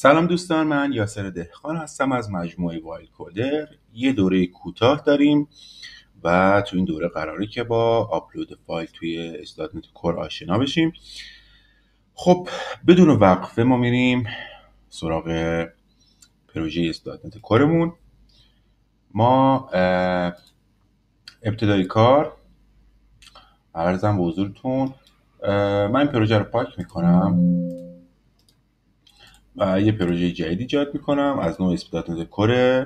سلام دوستان، من یاسر دهقان هستم از مجموعه وایل کودر. یه دوره کوتاه داریم و تو این دوره قراره که با آپلود فایل توی اسداتنت کور آشنا بشیم. خب بدون وقفه ما میریم سراغ پروژه اسداتنت کورمون. ما ابتدای کار عرضم به حضورتون من این پروژه رو پاک میکنم و یه پروژه جدید ایجاد میکنم از نوع اسداتنت کور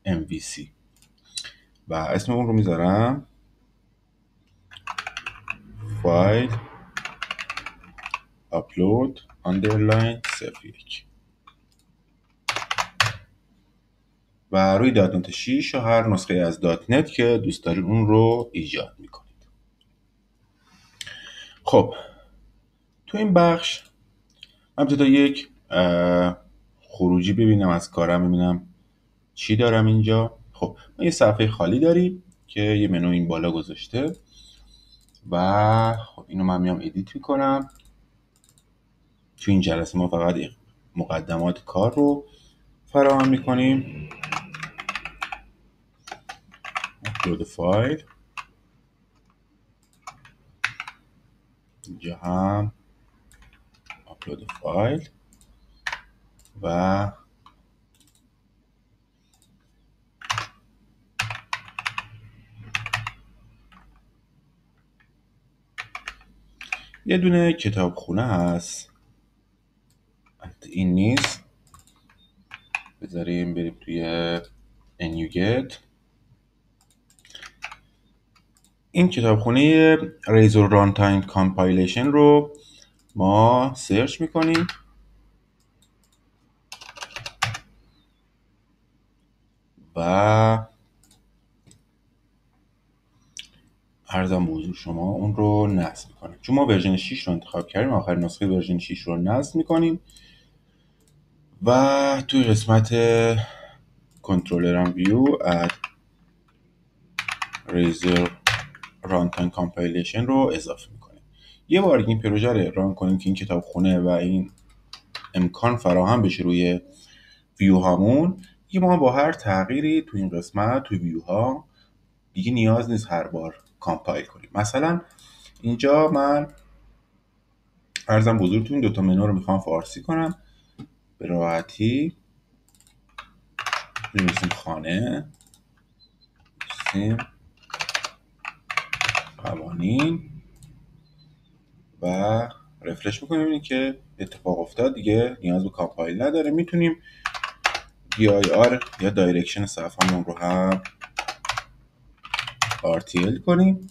MVC و اسم اون رو میذارم فایل آپلود آندرلاین 01 و روی داتنت 6 یا هر نسخه از داتنت که دوست دارید اون رو ایجاد میکنید. خب تو این بخش من ابتدا یک خروجی ببینم از کارم، ببینم چی دارم اینجا. خب ما یه صفحه خالی داریم که یه منو این بالا گذاشته و خب اینو من میام ادیت میکنم. تو این جلسه ما فقط مقدمات کار رو فراهم میکنیم. آپلود فایل، اینجا هم آپلود فایل و یه دونه کتابخونه هست. این نیست، بذاریم بریم توی NuGet. این کتابخونه Razor Runtime Compilation رو ما سرچ میکنیم و عرضم به حضور شما اون رو نصب میکنیم. چون ما ورژن 6 رو انتخاب کردیم، آخر نسخه ورژن 6 رو نصب میکنیم و توی قسمت کنترلرم ویو اد Razor Runtime Compilation رو اضافه میکنیم. یه بار این پروژه رو ران کنیم که این کتابخونه و این امکان فراهم بشه روی ویو هامون، دیگه ما با هر تغییری تو این قسمت تو ویو ها دیگه نیاز نیست هر بار کامپایل کنیم. مثلا اینجا من عرضم بزرگتون این دوتا منو رو میخوام فارسی کنم. به راحتی نمیسیم خانه، نمیسیم قوانین و رفرش میکنیم. ببینید که اتفاق افتاد، دیگه نیاز به کامپایل نداره. میتونیم dir یا دایرکشن صفحه‌مون رو هم RTL کنیم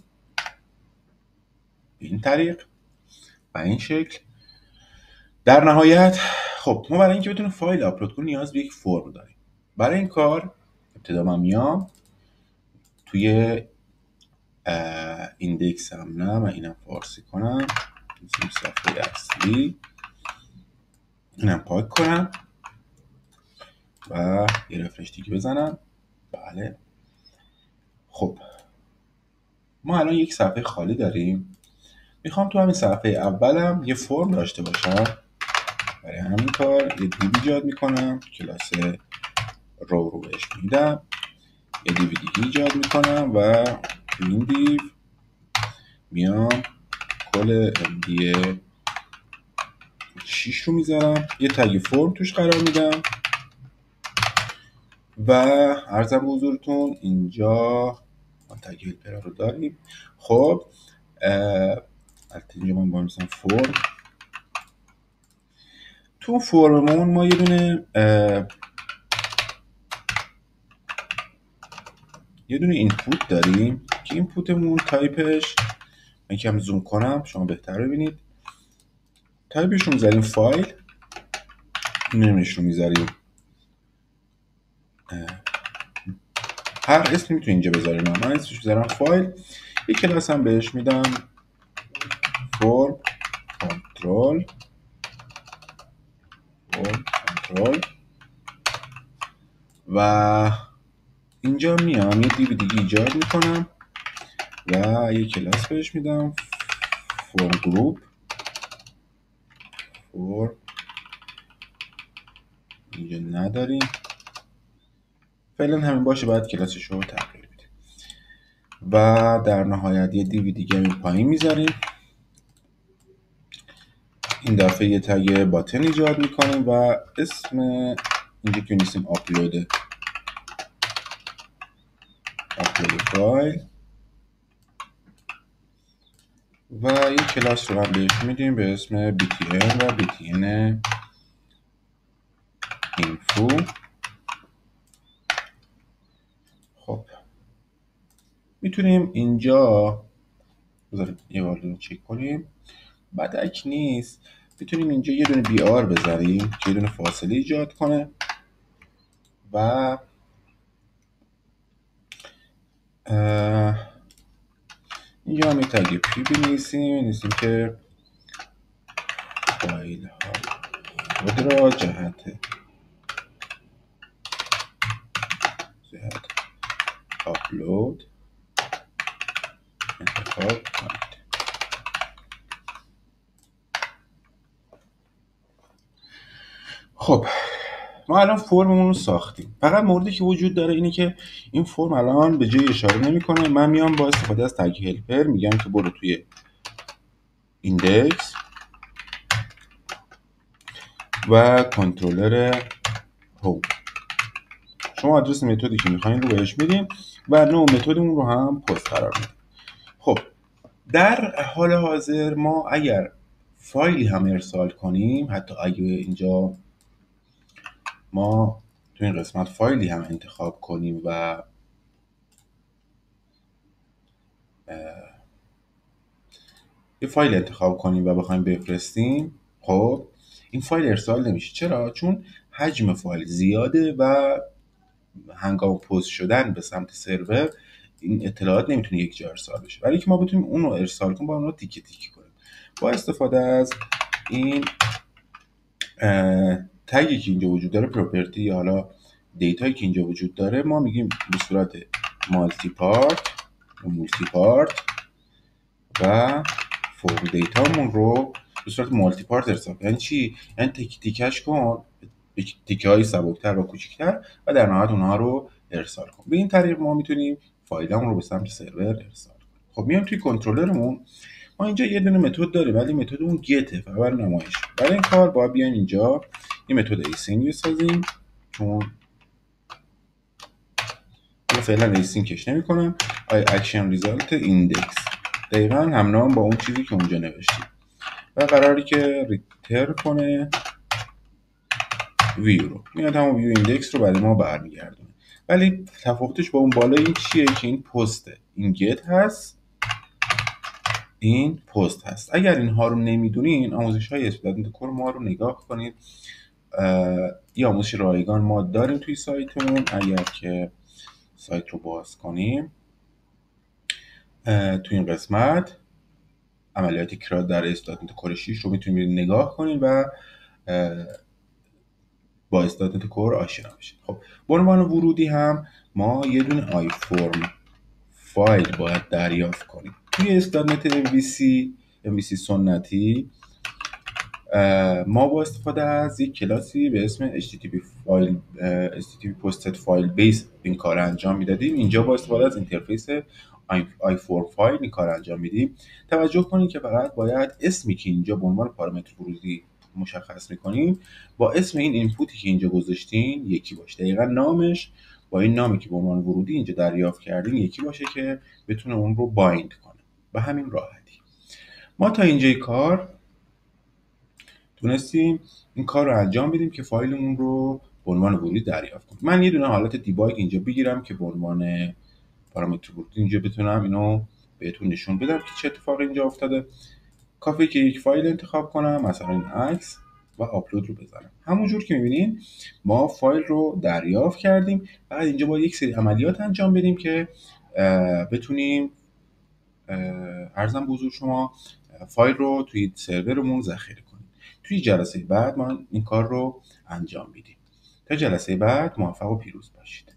به این طریق و این شکل. در نهایت خب ما برای اینکه بتونیم فایل آپلود کنیم نیاز به یک فرم داریم. برای این کار ابتدا من میام توی ایندکس هم نه، من اینم فارسی کنم، صفحه اصلی اینم پاک کنم و یه رفرش دیگه بزنم. بله خب ما الان یک صفحه خالی داریم. میخوام تو همین صفحه اولم یه فرم داشته باشم. برای همین کار یه دیو ایجاد میکنم، کلاس رو بهش میدم، یه دیو دیگه ایجاد میکنم و تو این دیو میام کل MD 6 رو میذارم، یه تگ فرم توش قرار میدم و عرضم به حضورتون اینجا تگ هلپر رو داریم. خب البته اینجا من با مثلا فرم، تو فرممون ما یه دونه اینپوت داریم که اینپوتمون تایپش، من یکم زوم کنم شما بهتر ببینید، تایپش رو میذاریم فایل، نمیش رو میذاریم هر اسمی میتونی اینجا بذاریم. من اسمش میذارم فایل. یک کلاس هم بهش میدم فرم کنترل و اینجا میام یه دیو دیگه ایجاد میکنم و یه کلاس بهش میدم فرم گروپ اینجا نداریم. فعلا همین باشه، بعد کلاسش رو تغییر بدیم و در نهایت یه دیوی دیگه این پایین میذاریم. این دفعه یه تگ باتن ایجاد میکنیم و اسم اینجا که نیستیم آپلود فایل و این کلاس رو هم بهش میدیم به اسم btn و btn info. خب میتونیم اینجا بذاریم یه بار رو چک کنیم. بدک نیست، میتونیم اینجا یه دونه بی آر بذاریم که یه دونه فاصله ایجاد کنه و اینجا هم یه تگ پی بنویسیم که فایل ها خود را جهت آپلود انتخاب کنید. خب ما الان فرممون رو ساختیم. فقط موردی که وجود داره اینه که این فرم الان به جای اشاره نمیکنه. من میام با استفاده از تگ هلپر میگم که برو توی ایندکس و کنترلر هوم. شما آدرس متدی که میخواین رو بهش میدیم و نوع متدمون رو هم پست قرار میدیم. خب در حال حاضر ما اگر فایلی هم ارسال کنیم، حتی اگه اینجا ما تو این قسمت فایلی هم انتخاب کنیم و یه فایل انتخاب کنیم و بخوایم بفرستیم، خب این فایل ارسال نمیشه. چرا؟ چون حجم فایل زیاده و هنگام پست شدن به سمت سرور این اطلاعات نمیتونه یک جا ارسال بشه. ولی که ما بتونیم اون رو ارسال کنیم با اون رو تیکه تیکه کنیم با استفاده از این تگی که اینجا وجود داره، پراپرتی یا حالا دیتایی که اینجا وجود داره، ما میگیم به صورت مالتی پارت و فرم دیتامون رو به صورت مالتی پارت ارسال. یعنی چی؟ یعنی تیک تیکش کن به تیکه های سبکتر و کوچکتر و در نهایت اونها رو ارسال کن. به این طریق ما میتونیم فایلمون رو به سمت سرور ارسال کنیم. خب میام توی کنترلرمون، ما اینجا یه دونه متد داریم ولی متدمون گته، فقط برای نمایش. برای این کار باید بیایم اینجا یه متد async بسازیم، چون من فعلا async کش نمی‌کنم. action result index دقیقاً همنام با اون چیزی که اونجا نوشتیم و قراری که ریتر کنه ویو رو، میاد همون ویو ایندکس رو برای ما برمیگردونه. ولی تفاوتش با اون بالا این چیه که این پسته، این گت هست، این پست هست. اگر اینها رو نمیدونین، آموزش‌های اسپلات کور ما رو نگاه کنید. یه آموزش رایگان ما داریم توی سایتمون. اگر که سایت رو باز کنیم، توی این قسمت عملیات کراد در اسپلات کور 6 رو میتونید نگاه کنید و با اسپلات کور آشنا بشید. خب به عنوان ورودی هم ما یه دونه آی فرم فایل باید دریافت کنیم. توی اسپلات MVC سنتی ما با استفاده از یک کلاسی به اسم HTTP posted file base این کار انجام میدادیم. اینجا با استفاده از اینترفیس i4 فایل این کار انجام میدیم. توجه کنید که فقط باید اسمی که اینجا به عنوان پارامتر ورودی مشخص میکنیم با اسم این اینپوتی که اینجا گذاشتین یکی باشه. دقیقاً نامش با این نامی که به عنوان ورودی اینجا دریافت کردین یکی باشه که بتونه اون رو بایند کنه. به همین راحتی ما تا اینجای کار تونستیم این کار رو انجام بدیم که فایلمون رو به عنوان ورودی دریافت کنیم. من یه دونه حالت دیباگ اینجا بگیرم که به عنوان پارامتر ورودی اینجا بتونم اینو بهتون نشون بدم که چه اتفاقی اینجا افتاده. کافیه که یک فایل انتخاب کنم، مثلا این عکس، و آپلود رو بزنم. همونجور که می‌بینین ما فایل رو دریافت کردیم. بعد اینجا با یک سری عملیات انجام بدیم که بتونیم عرضم به حضور شما فایل رو توی سرورمون ذخیره کنیم. توی جلسه بعد ما این کار رو انجام میدیم. تا جلسه بعد موفق و پیروز باشید.